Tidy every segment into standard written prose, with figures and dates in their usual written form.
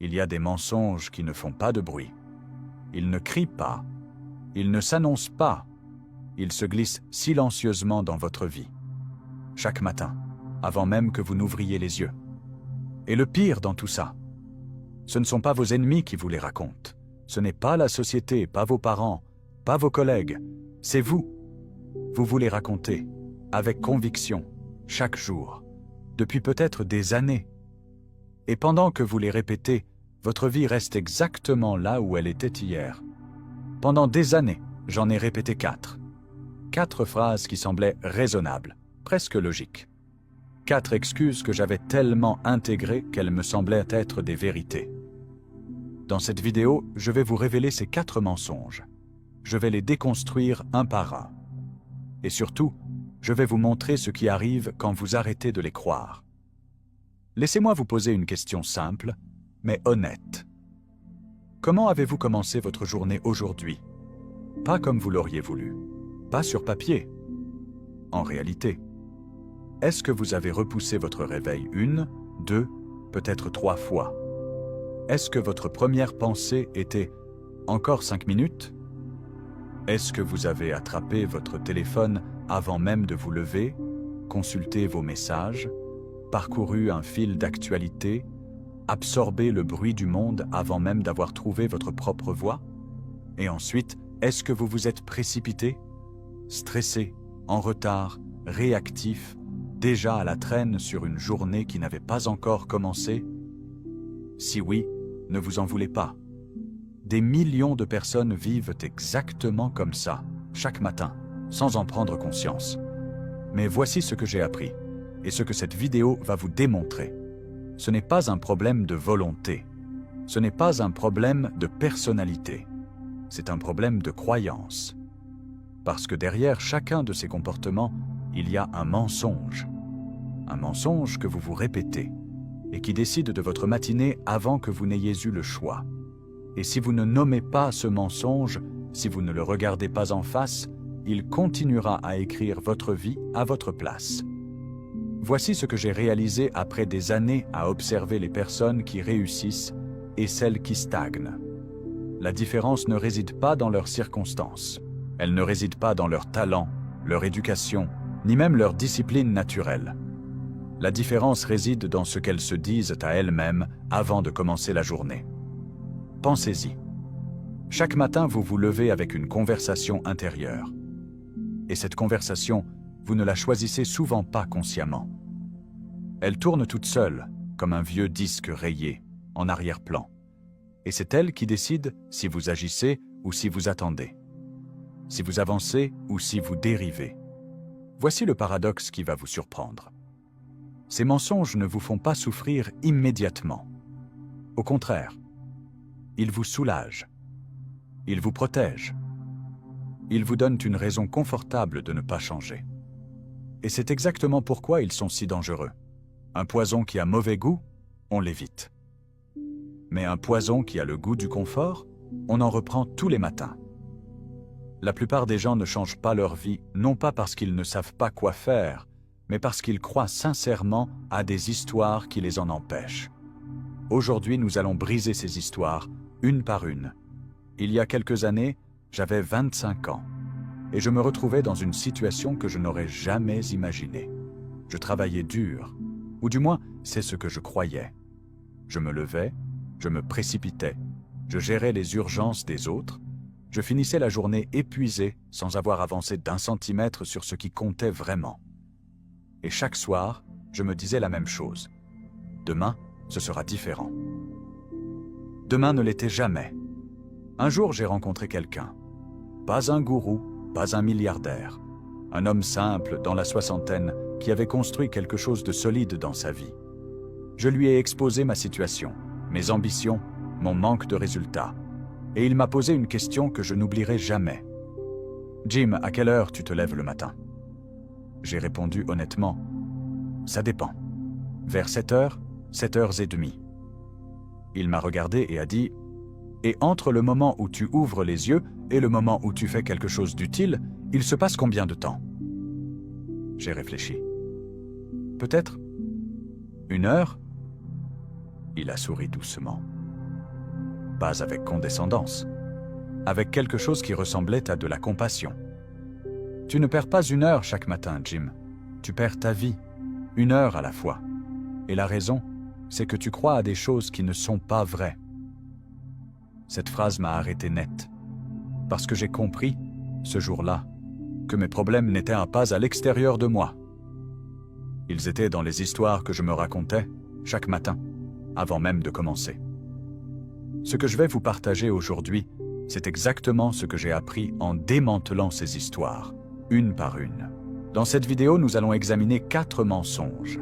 Il y a des mensonges qui ne font pas de bruit. Ils ne crient pas. Ils ne s'annoncent pas. Ils se glissent silencieusement dans votre vie. Chaque matin, avant même que vous n'ouvriez les yeux. Et le pire dans tout ça, ce ne sont pas vos ennemis qui vous les racontent. Ce n'est pas la société, pas vos parents, pas vos collègues. C'est vous. Vous vous les racontez, avec conviction, chaque jour, depuis peut-être des années. Et pendant que vous les répétez, votre vie reste exactement là où elle était hier. Pendant des années, j'en ai répété 4. 4 phrases qui semblaient raisonnables, presque logiques. 4 excuses que j'avais tellement intégrées qu'elles me semblaient être des vérités. Dans cette vidéo, je vais vous révéler ces 4 mensonges. Je vais les déconstruire un par un. Et surtout, je vais vous montrer ce qui arrive quand vous arrêtez de les croire. Laissez-moi vous poser une question simple, mais honnête. Comment avez-vous commencé votre journée aujourd'hui? Pas comme vous l'auriez voulu, pas sur papier. En réalité, est-ce que vous avez repoussé votre réveil 1, 2, peut-être 3 fois? Est-ce que votre première pensée était « encore 5 minutes » ? Est-ce que vous avez attrapé votre téléphone avant même de vous lever, consulté vos messages, parcouru un fil d'actualité, absorbé le bruit du monde avant même d'avoir trouvé votre propre voie? Et ensuite, est-ce que vous vous êtes précipité, stressé, en retard, réactif, déjà à la traîne sur une journée qui n'avait pas encore commencé? Si oui, ne vous en voulez pas. Des millions de personnes vivent exactement comme ça, chaque matin, sans en prendre conscience. Mais voici ce que j'ai appris, et ce que cette vidéo va vous démontrer. Ce n'est pas un problème de volonté. Ce n'est pas un problème de personnalité. C'est un problème de croyance. Parce que derrière chacun de ces comportements, il y a un mensonge. Un mensonge que vous vous répétez, et qui décide de votre matinée avant que vous n'ayez eu le choix. Et si vous ne nommez pas ce mensonge, si vous ne le regardez pas en face, il continuera à écrire votre vie à votre place. Voici ce que j'ai réalisé après des années à observer les personnes qui réussissent et celles qui stagnent. La différence ne réside pas dans leurs circonstances. Elle ne réside pas dans leur talent, leur éducation, ni même leur discipline naturelle. La différence réside dans ce qu'elles se disent à elles-mêmes avant de commencer la journée. Pensez-y. Chaque matin, vous vous levez avec une conversation intérieure. Et cette conversation, vous ne la choisissez souvent pas consciemment. Elle tourne toute seule, comme un vieux disque rayé, en arrière-plan. Et c'est elle qui décide si vous agissez ou si vous attendez. Si vous avancez ou si vous dérivez. Voici le paradoxe qui va vous surprendre. Ces mensonges ne vous font pas souffrir immédiatement. Au contraire, ils vous soulagent. Ils vous protègent. Ils vous donnent une raison confortable de ne pas changer. Et c'est exactement pourquoi ils sont si dangereux. Un poison qui a mauvais goût, on l'évite. Mais un poison qui a le goût du confort, on en reprend tous les matins. La plupart des gens ne changent pas leur vie, non pas parce qu'ils ne savent pas quoi faire, mais parce qu'ils croient sincèrement à des histoires qui les en empêchent. Aujourd'hui, nous allons briser ces histoires, une par une. Il y a quelques années, j'avais 25 ans, et je me retrouvais dans une situation que je n'aurais jamais imaginée. Je travaillais dur, ou du moins, c'est ce que je croyais. Je me levais, je me précipitais, je gérais les urgences des autres, je finissais la journée épuisé sans avoir avancé d'1 centimètre sur ce qui comptait vraiment. Et chaque soir, je me disais la même chose. Demain, ce sera différent. Demain ne l'était jamais. Un jour, j'ai rencontré quelqu'un. Pas un gourou, pas un milliardaire. Un homme simple, dans la soixantaine, qui avait construit quelque chose de solide dans sa vie. Je lui ai exposé ma situation, mes ambitions, mon manque de résultats. Et il m'a posé une question que je n'oublierai jamais. « Jim, à quelle heure tu te lèves le matin ?» J'ai répondu honnêtement, « Ça dépend. Vers 7h, 7h30. » Il m'a regardé et a dit, « Et entre le moment où tu ouvres les yeux et le moment où tu fais quelque chose d'utile, il se passe combien de temps ?» J'ai réfléchi. « Peut-être 1 heure ?» Il a souri doucement. pas avec condescendance, avec quelque chose qui ressemblait à de la compassion. Tu ne perds pas 1 heure chaque matin, Jim. Tu perds ta vie, 1 heure à la fois. Et la raison, c'est que tu crois à des choses qui ne sont pas vraies. Cette phrase m'a arrêté net, parce que j'ai compris, ce jour-là, que mes problèmes n'étaient pas à l'extérieur de moi. Ils étaient dans les histoires que je me racontais chaque matin, avant même de commencer. Ce que je vais vous partager aujourd'hui, c'est exactement ce que j'ai appris en démantelant ces histoires, une par une. Dans cette vidéo, nous allons examiner 4 mensonges.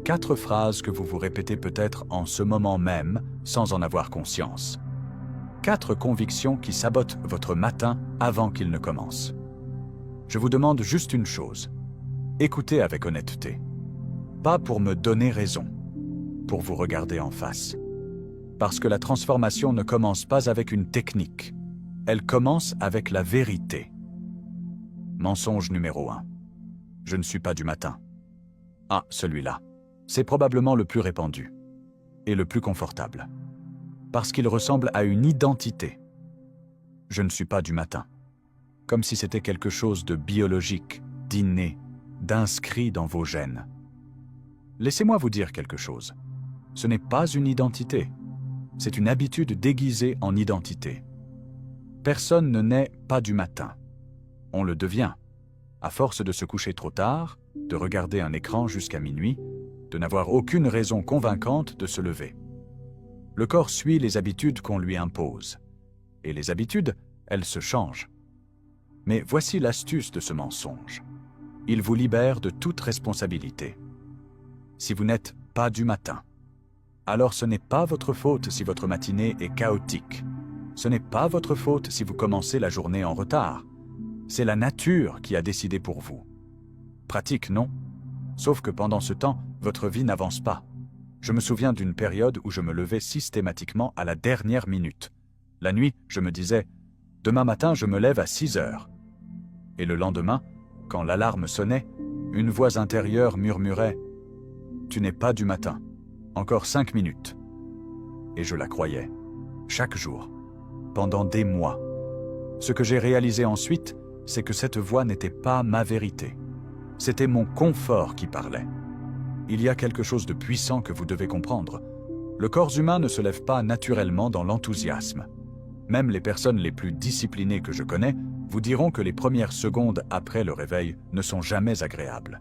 4 phrases que vous vous répétez peut-être en ce moment même, sans en avoir conscience. 4 convictions qui sabotent votre matin avant qu'il ne commence. Je vous demande juste une chose. Écoutez avec honnêteté. Pas pour me donner raison, pour vous regarder en face. Parce que la transformation ne commence pas avec une technique. Elle commence avec la vérité. Mensonge numéro 1. Je ne suis pas du matin. Ah, celui-là. C'est probablement le plus répandu. Et le plus confortable. Parce qu'il ressemble à une identité. Je ne suis pas du matin. Comme si c'était quelque chose de biologique, d'inné, d'inscrit dans vos gènes. Laissez-moi vous dire quelque chose. Ce n'est pas une identité. C'est une habitude déguisée en identité. Personne ne naît pas du matin. On le devient, à force de se coucher trop tard, de regarder un écran jusqu'à minuit, de n'avoir aucune raison convaincante de se lever. Le corps suit les habitudes qu'on lui impose. Et les habitudes, elles se changent. Mais voici l'astuce de ce mensonge. Il vous libère de toute responsabilité. Si vous n'êtes pas du matin, alors ce n'est pas votre faute si votre matinée est chaotique. Ce n'est pas votre faute si vous commencez la journée en retard. C'est la nature qui a décidé pour vous. Pratique, non? Sauf que pendant ce temps, votre vie n'avance pas. Je me souviens d'une période où je me levais systématiquement à la dernière minute. La nuit, je me disais, demain matin, je me lève à 6 heures. Et le lendemain, quand l'alarme sonnait, une voix intérieure murmurait « Tu n'es pas du matin, encore 5 minutes. » Et je la croyais, chaque jour, pendant des mois. Ce que j'ai réalisé ensuite, c'est que cette voix n'était pas ma vérité. C'était mon confort qui parlait. Il y a quelque chose de puissant que vous devez comprendre. Le corps humain ne se lève pas naturellement dans l'enthousiasme. Même les personnes les plus disciplinées que je connais vous diront que les premières secondes après le réveil ne sont jamais agréables.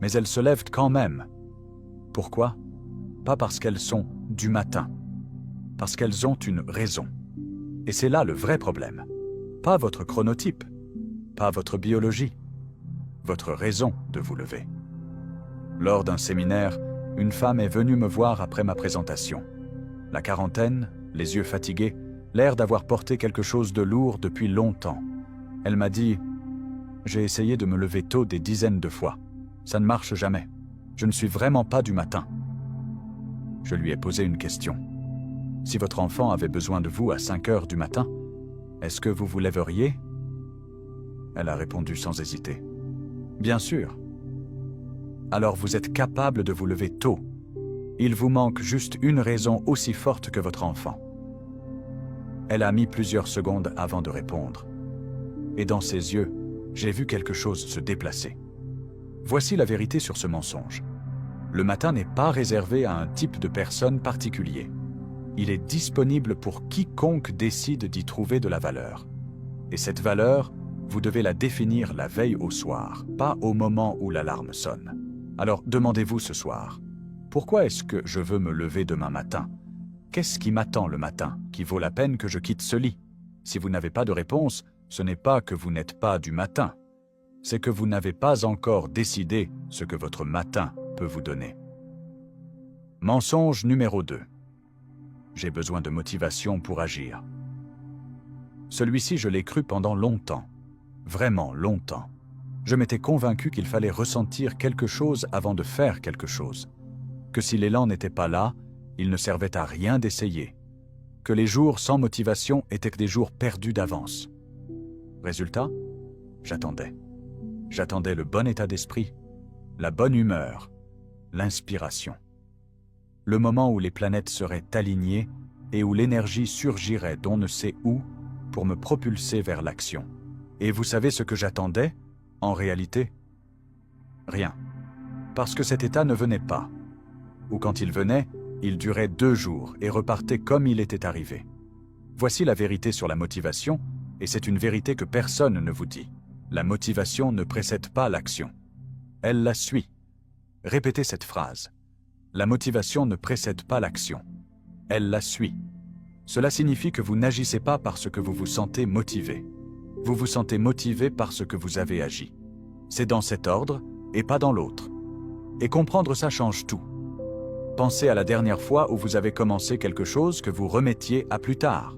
Mais elles se lèvent quand même. Pourquoi? Pas parce qu'elles sont du matin. Parce qu'elles ont une raison. Et c'est là le vrai problème. Pas votre chronotype. Pas votre biologie. Votre raison de vous lever. Lors d'un séminaire, une femme est venue me voir après ma présentation. La quarantaine, les yeux fatigués, l'air d'avoir porté quelque chose de lourd depuis longtemps. Elle m'a dit « J'ai essayé de me lever tôt des dizaines de fois. Ça ne marche jamais. Je ne suis vraiment pas du matin. » Je lui ai posé une question. « Si votre enfant avait besoin de vous à 5 heures du matin, est-ce que vous vous lèveriez ?» Elle a répondu sans hésiter. « Bien sûr. » Alors vous êtes capable de vous lever tôt. Il vous manque juste une raison aussi forte que votre enfant. Elle a mis plusieurs secondes avant de répondre. Et dans ses yeux, j'ai vu quelque chose se déplacer. Voici la vérité sur ce mensonge. Le matin n'est pas réservé à un type de personne particulier. Il est disponible pour quiconque décide d'y trouver de la valeur. Et cette valeur, vous devez la définir la veille au soir, pas au moment où l'alarme sonne. Alors demandez-vous ce soir, pourquoi est-ce que je veux me lever demain matin? Qu'est-ce qui m'attend le matin, qui vaut la peine que je quitte ce lit? Si vous n'avez pas de réponse, ce n'est pas que vous n'êtes pas du matin. C'est que vous n'avez pas encore décidé ce que votre matin peut vous donner. Mensonge numéro 2. J'ai besoin de motivation pour agir. Celui-ci, je l'ai cru pendant longtemps. Vraiment longtemps. Je m'étais convaincu qu'il fallait ressentir quelque chose avant de faire quelque chose. Que si l'élan n'était pas là, il ne servait à rien d'essayer. Que les jours sans motivation étaient que des jours perdus d'avance. Résultat, j'attendais. J'attendais le bon état d'esprit, la bonne humeur, l'inspiration. Le moment où les planètes seraient alignées et où l'énergie surgirait d'on ne sait où pour me propulser vers l'action. Et vous savez ce que j'attendais, en réalité? Rien. Parce que cet état ne venait pas. Ou quand il venait, il durait 2 jours et repartait comme il était arrivé. Voici la vérité sur la motivation, et c'est une vérité que personne ne vous dit. La motivation ne précède pas l'action. Elle la suit. Répétez cette phrase. La motivation ne précède pas l'action. Elle la suit. Cela signifie que vous n'agissez pas parce que vous vous sentez motivé. Vous vous sentez motivé parce que vous avez agi. C'est dans cet ordre et pas dans l'autre. Et comprendre ça change tout. Pensez à la dernière fois où vous avez commencé quelque chose que vous remettiez à plus tard.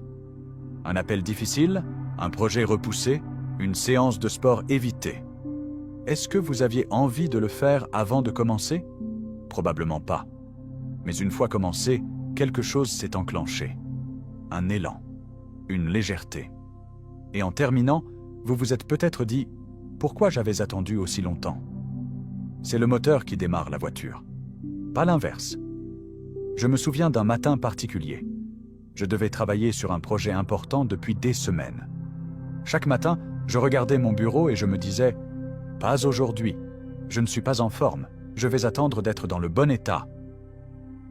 Un appel difficile, un projet repoussé, une séance de sport évitée. Est-ce que vous aviez envie de le faire avant de commencer? Probablement pas. Mais une fois commencé, quelque chose s'est enclenché. Un élan, une légèreté. Et en terminant, vous vous êtes peut-être dit « Pourquoi j'avais attendu aussi longtemps ?» C'est le moteur qui démarre la voiture, pas l'inverse. Je me souviens d'un matin particulier. Je devais travailler sur un projet important depuis des semaines. Chaque matin, je regardais mon bureau et je me disais « Pas aujourd'hui, je ne suis pas en forme, je vais attendre d'être dans le bon état. »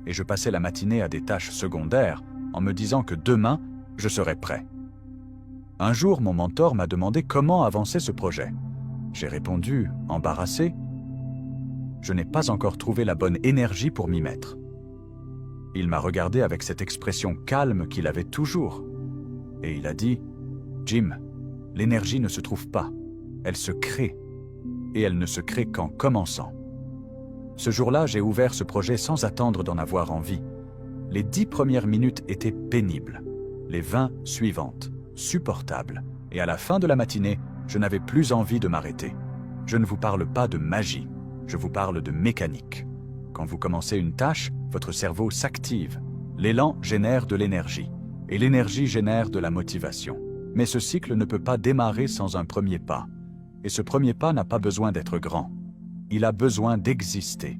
Et je passais la matinée à des tâches secondaires en me disant que demain, je serais prêt. Un jour, mon mentor m'a demandé comment avancer ce projet. J'ai répondu, embarrassé, « Je n'ai pas encore trouvé la bonne énergie pour m'y mettre. » Il m'a regardé avec cette expression calme qu'il avait toujours. Et il a dit, « Jim, l'énergie ne se trouve pas, elle se crée. Et elle ne se crée qu'en commençant. » Ce jour-là, j'ai ouvert ce projet sans attendre d'en avoir envie. Les 10 premières minutes étaient pénibles. Les 20 suivantes, supportables. Et à la fin de la matinée, je n'avais plus envie de m'arrêter. Je ne vous parle pas de magie, je vous parle de mécanique. Quand vous commencez une tâche, votre cerveau s'active. L'élan génère de l'énergie. Et l'énergie génère de la motivation. Mais ce cycle ne peut pas démarrer sans un premier pas. Et ce premier pas n'a pas besoin d'être grand. Il a besoin d'exister.